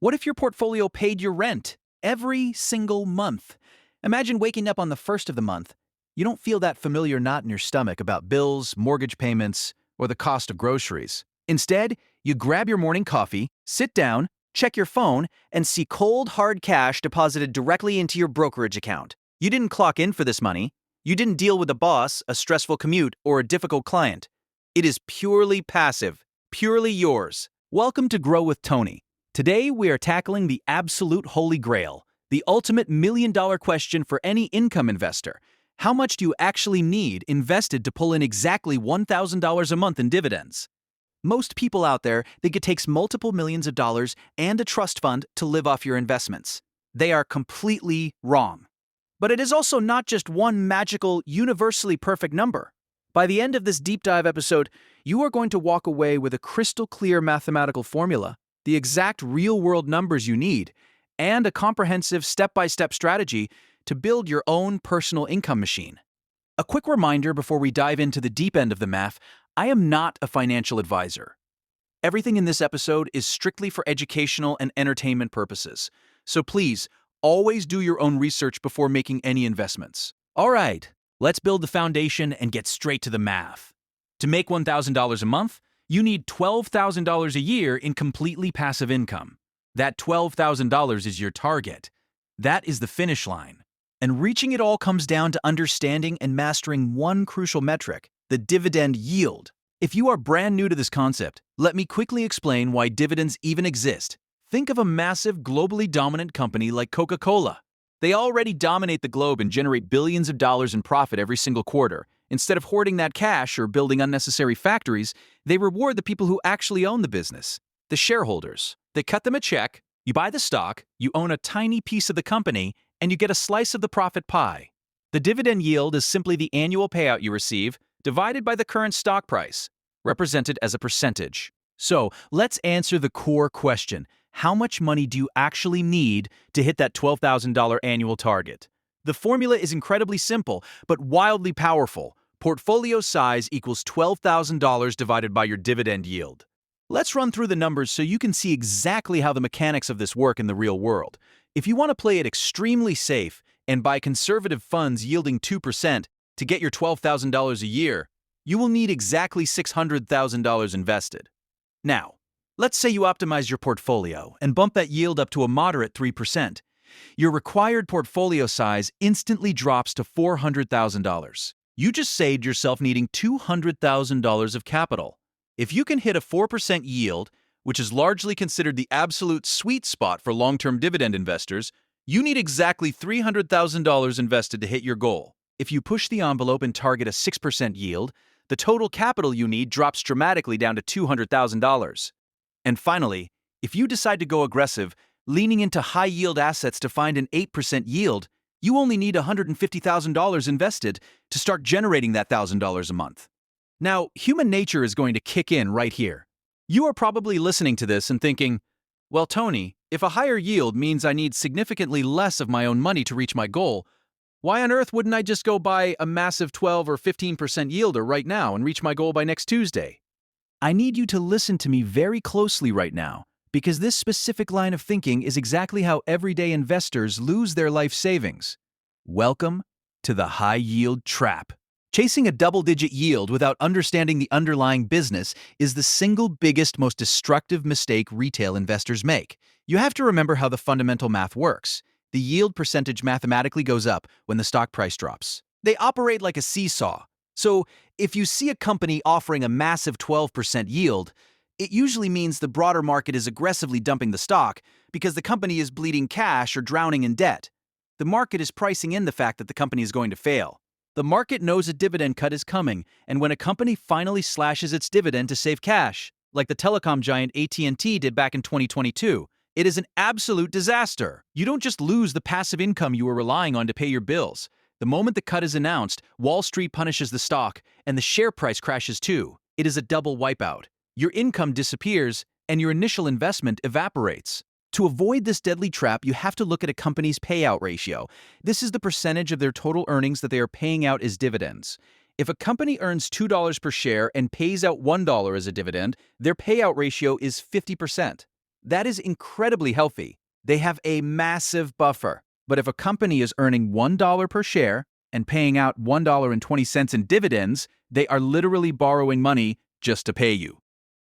What if your portfolio paid your rent every single month? Imagine waking up on the first of the month. You don't feel that familiar knot in your stomach about bills, mortgage payments, or the cost of groceries. Instead, you grab your morning coffee, sit down, check your phone, and see cold, hard cash deposited directly into your brokerage account. You didn't clock in for this money. You didn't deal with a boss, a stressful commute, or a difficult client. It is purely passive, purely yours. Welcome to Grow with Tony. Today, we are tackling the absolute holy grail, the ultimate million-dollar question for any income investor. How much do you actually need invested to pull in exactly $1,000 a month in dividends? Most people out there think it takes multiple millions of dollars and a trust fund to live off your investments. They are completely wrong. But it is also not just one magical, universally perfect number. By the end of this deep dive episode, you are going to walk away with a crystal clear mathematical formula, the exact real-world numbers you need, and a comprehensive step-by-step strategy to build your own personal income machine. A quick reminder before we dive into the deep end of the math, I am not a financial advisor. Everything in this episode is strictly for educational and entertainment purposes, so please, always do your own research before making any investments. All right, let's build the foundation and get straight to the math. To make $1,000 a month, you need $12,000 a year in completely passive income. That $12,000 is your target. That is the finish line. And reaching it all comes down to understanding and mastering one crucial metric, the dividend yield. If you are brand new to this concept, let me quickly explain why dividends even exist. Think of a massive, globally dominant company like Coca-Cola. They already dominate the globe and generate billions of dollars in profit every single quarter. Instead of hoarding that cash or building unnecessary factories, they reward the people who actually own the business, the shareholders. They cut them a check, you buy the stock, you own a tiny piece of the company, and you get a slice of the profit pie. The dividend yield is simply the annual payout you receive, divided by the current stock price, represented as a percentage. So, let's answer the core question. How much money do you actually need to hit that $12,000 annual target? The formula is incredibly simple, but wildly powerful. Portfolio size equals $12,000 divided by your dividend yield. Let's run through the numbers so you can see exactly how the mechanics of this work in the real world. If you want to play it extremely safe and buy conservative funds yielding 2% to get your $12,000 a year, you will need exactly $600,000 invested. Now, let's say you optimize your portfolio and bump that yield up to a moderate 3%. Your required portfolio size instantly drops to $400,000. You just saved yourself needing $200,000 of capital. If you can hit a 4% yield, which is largely considered the absolute sweet spot for long-term dividend investors, you need exactly $300,000 invested to hit your goal. If you push the envelope and target a 6% yield, the total capital you need drops dramatically down to $200,000. And finally, if you decide to go aggressive, leaning into high-yield assets to find an 8% yield, you only need $150,000 invested to start generating that $1,000 a month. Now, human nature is going to kick in right here. You are probably listening to this and thinking, well, Tony, if a higher yield means I need significantly less of my own money to reach my goal, why on earth wouldn't I just go buy a massive 12 or 15% yielder right now and reach my goal by next Tuesday? I need you to listen to me very closely right now, because this specific line of thinking is exactly how everyday investors lose their life savings. Welcome to the high-yield trap. Chasing a double-digit yield without understanding the underlying business is the single biggest, most destructive mistake retail investors make. You have to remember how the fundamental math works. The yield percentage mathematically goes up when the stock price drops. They operate like a seesaw. So, if you see a company offering a massive 12% yield, it usually means the broader market is aggressively dumping the stock because the company is bleeding cash or drowning in debt. The market is pricing in the fact that the company is going to fail. The market knows a dividend cut is coming, and when a company finally slashes its dividend to save cash, like the telecom giant AT&T did back in 2022, it is an absolute disaster. You don't just lose the passive income you were relying on to pay your bills. The moment the cut is announced, Wall Street punishes the stock, and the share price crashes too. It is a double wipeout. Your income disappears, and your initial investment evaporates. To avoid this deadly trap, you have to look at a company's payout ratio. This is the percentage of their total earnings that they are paying out as dividends. If a company earns $2 per share and pays out $1 as a dividend, their payout ratio is 50%. That is incredibly healthy. They have a massive buffer. But if a company is earning $1 per share and paying out $1.20 in dividends, they are literally borrowing money just to pay you.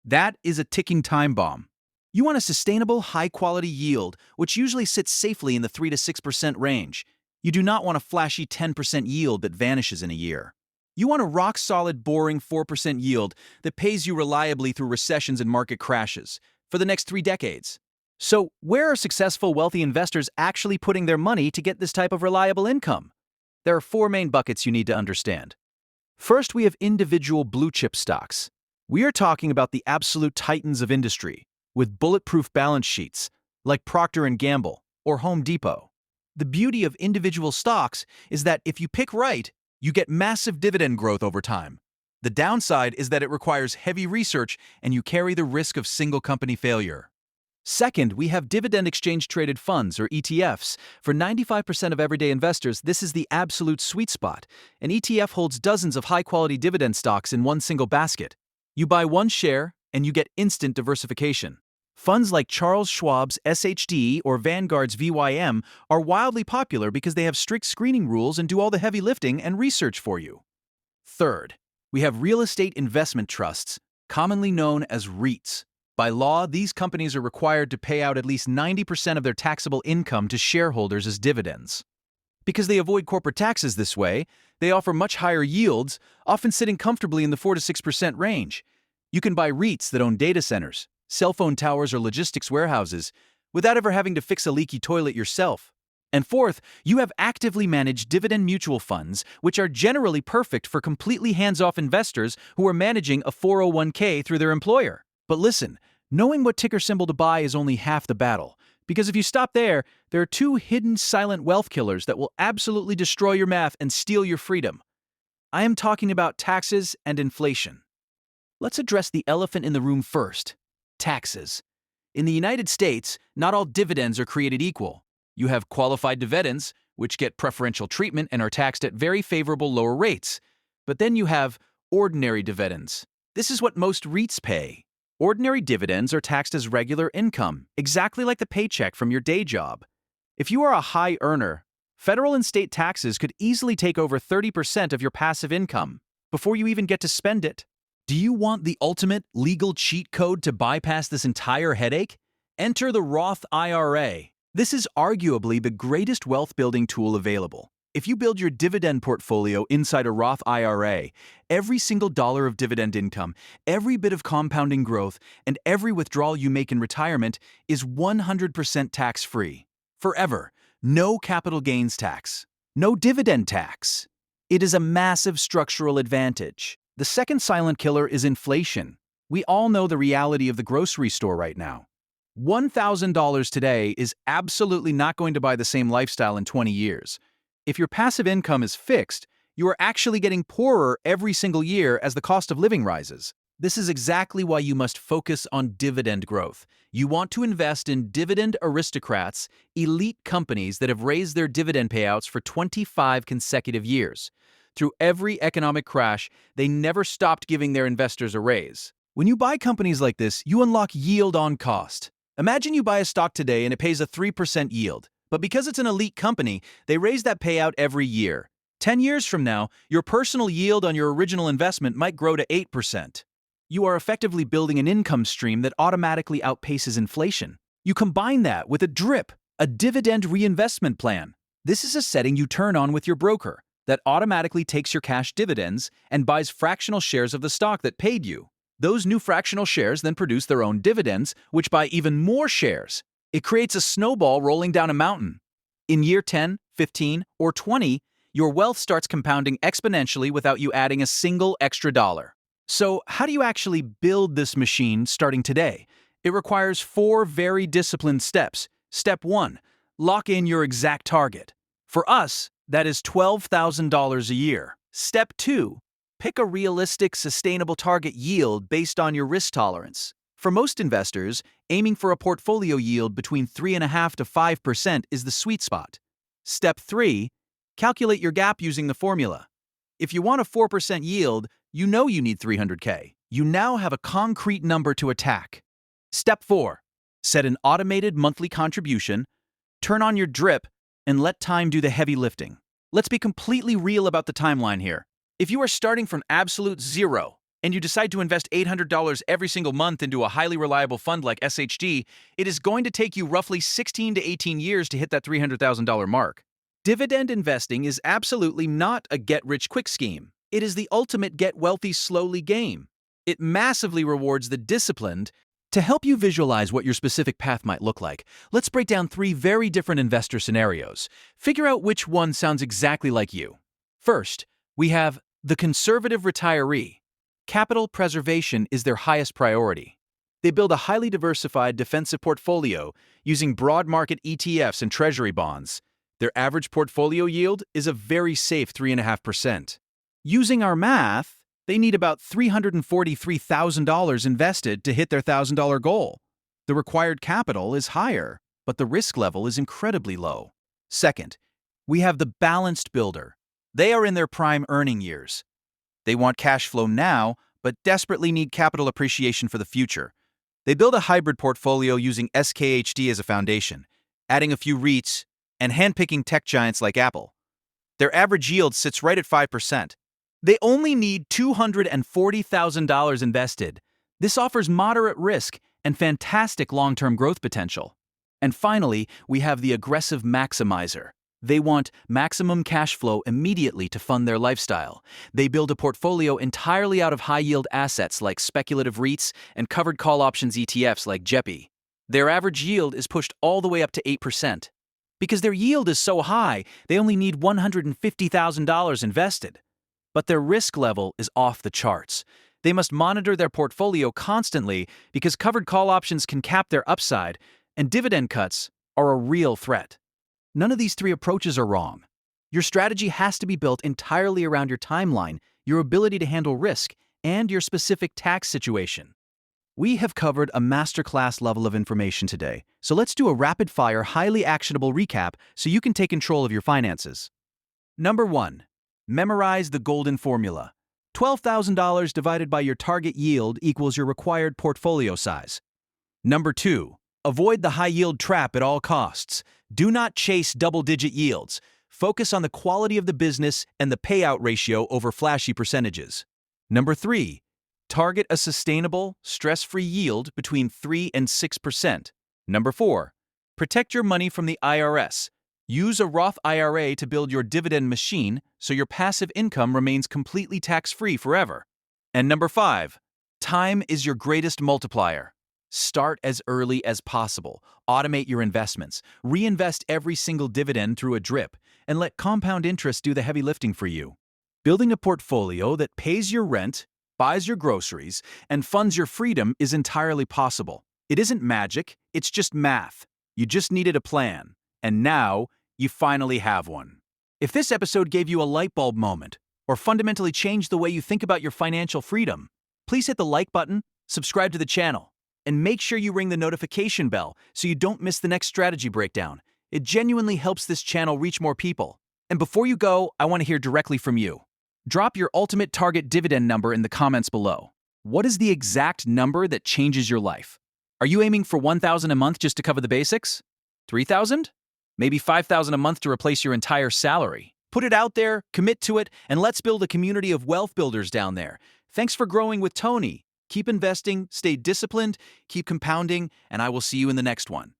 That is a ticking time bomb. You want a sustainable, high-quality yield, which usually sits safely in the 3 to 6% range. You do not want a flashy 10% yield that vanishes in a year. You want a rock-solid, boring 4% yield that pays you reliably through recessions and market crashes for the next 3 decades. So, where are successful, wealthy investors actually putting their money to get this type of reliable income? There are 4 main buckets you need to understand. First, we have individual blue-chip stocks. We are talking about the absolute titans of industry, with bulletproof balance sheets, like Procter & Gamble or Home Depot. The beauty of individual stocks is that if you pick right, you get massive dividend growth over time. The downside is that it requires heavy research and you carry the risk of single company failure. Second, we have dividend exchange-traded funds, or ETFs. For 95% of everyday investors, this is the absolute sweet spot. An ETF holds dozens of high-quality dividend stocks in one single basket. You buy one share, and you get instant diversification. Funds like Charles Schwab's SHD or Vanguard's VYM are wildly popular because they have strict screening rules and do all the heavy lifting and research for you. Third, we have real estate investment trusts, commonly known as REITs. By law, these companies are required to pay out at least 90% of their taxable income to shareholders as dividends. Because they avoid corporate taxes this way, they offer much higher yields, often sitting comfortably in the 4 to 6% range. You can buy REITs that own data centers, cell phone towers, or logistics warehouses without ever having to fix a leaky toilet yourself. And fourth, you have actively managed dividend mutual funds, which are generally perfect for completely hands-off investors who are managing a 401k through their employer. But listen, knowing what ticker symbol to buy is only half the battle. Because if you stop there, there are 2 hidden silent wealth killers that will absolutely destroy your math and steal your freedom. I am talking about taxes and inflation. Let's address the elephant in the room first: taxes. In the United States, not all dividends are created equal. You have qualified dividends, which get preferential treatment and are taxed at very favorable lower rates. But then you have ordinary dividends. This is what most REITs pay. Ordinary dividends are taxed as regular income, exactly like the paycheck from your day job. If you are a high earner, federal and state taxes could easily take over 30% of your passive income before you even get to spend it. Do you want the ultimate legal cheat code to bypass this entire headache? Enter the Roth IRA. This is arguably the greatest wealth-building tool available. If you build your dividend portfolio inside a Roth IRA, every single dollar of dividend income, every bit of compounding growth, and every withdrawal you make in retirement is 100% tax-free. Forever. No capital gains tax. No dividend tax. It is a massive structural advantage. The second silent killer is inflation. We all know the reality of the grocery store right now. $1,000 today is absolutely not going to buy the same lifestyle in 20 years. If your passive income is fixed, you are actually getting poorer every single year as the cost of living rises. This is exactly why you must focus on dividend growth. You want to invest in dividend aristocrats, elite companies that have raised their dividend payouts for 25 consecutive years. Through every economic crash, they never stopped giving their investors a raise. When you buy companies like this, you unlock yield on cost. Imagine you buy a stock today and it pays a 3% yield. But because it's an elite company, they raise that payout every year. 10 years from now, your personal yield on your original investment might grow to 8%. You are effectively building an income stream that automatically outpaces inflation. You combine that with a DRIP, a dividend reinvestment plan. This is a setting you turn on with your broker that automatically takes your cash dividends and buys fractional shares of the stock that paid you. Those new fractional shares then produce their own dividends, which buy even more shares. It creates a snowball rolling down a mountain. In year 10, 15, or 20, your wealth starts compounding exponentially without you adding a single extra dollar. So, how do you actually build this machine starting today? It requires 4 very disciplined steps. Step 1, lock in your exact target. For us, that is $12,000 a year. Step 2, pick a realistic, sustainable target yield based on your risk tolerance. For most investors, aiming for a portfolio yield between 3.5% to 5% is the sweet spot. Step 3, calculate your gap using the formula. If you want a 4% yield, you know you need $300K. You now have a concrete number to attack. Step 4, Set an automated monthly contribution, turn on your drip, and let time do the heavy lifting. Let's be completely real about the timeline here. If you are starting from absolute zero and you decide to invest $800 every single month into a highly reliable fund like SHD, it is going to take you roughly 16 to 18 years to hit that $300,000 mark. Dividend investing is absolutely not a get-rich-quick scheme. It is the ultimate get-wealthy-slowly game. It massively rewards the disciplined. To help you visualize what your specific path might look like, let's break down 3 very different investor scenarios. Figure out which one sounds exactly like you. First, we have the conservative retiree. Capital preservation is their highest priority. They build a highly diversified defensive portfolio using broad market ETFs and treasury bonds. Their average portfolio yield is a very safe 3.5%. Using our math, they need about $343,000 invested to hit their $1,000 goal. The required capital is higher, but the risk level is incredibly low. Second, we have the balanced builder. They are in their prime earning years. They want cash flow now, but desperately need capital appreciation for the future. They build a hybrid portfolio using SKHD as a foundation, adding a few REITs, and handpicking tech giants like Apple. Their average yield sits right at 5%. They only need $240,000 invested. This offers moderate risk and fantastic long-term growth potential. And finally, we have the aggressive maximizer. They want maximum cash flow immediately to fund their lifestyle. They build a portfolio entirely out of high-yield assets like speculative REITs and covered call options ETFs like JEPI. Their average yield is pushed all the way up to 8%. Because their yield is so high, they only need $150,000 invested. But their risk level is off the charts. They must monitor their portfolio constantly because covered call options can cap their upside, and dividend cuts are a real threat. None of these 3 approaches are wrong. Your strategy has to be built entirely around your timeline, your ability to handle risk, and your specific tax situation. We have covered a masterclass level of information today, so let's do a rapid-fire, highly actionable recap so you can take control of your finances. Number 1. Memorize the golden formula. $12,000 divided by your target yield equals your required portfolio size. Number 2. Avoid the high-yield trap at all costs. Do not chase double-digit yields. Focus on the quality of the business and the payout ratio over flashy percentages. Number 3. Target a sustainable, stress-free yield between 3 and 6%. Number 4. Protect your money from the IRS. Use a Roth IRA to build your dividend machine so your passive income remains completely tax-free forever. And number 5. Time is your greatest multiplier. Start as early as possible. Automate your investments. Reinvest every single dividend through a drip, and let compound interest do the heavy lifting for you. Building a portfolio that pays your rent, buys your groceries, and funds your freedom is entirely possible. It isn't magic, it's just math. You just needed a plan. And now, you finally have one. If this episode gave you a light bulb moment, or fundamentally changed the way you think about your financial freedom, please hit the like button, subscribe to the channel, and make sure you ring the notification bell so you don't miss the next strategy breakdown. It genuinely helps this channel reach more people. And before you go, I want to hear directly from you. Drop your ultimate target dividend number in the comments below. What is the exact number that changes your life? Are you aiming for $1,000 a month just to cover the basics? $3,000? Maybe $5,000 a month to replace your entire salary? Put it out there, commit to it, and let's build a community of wealth builders down there. Thanks for growing with Tony. Keep investing, stay disciplined, keep compounding, and I will see you in the next one.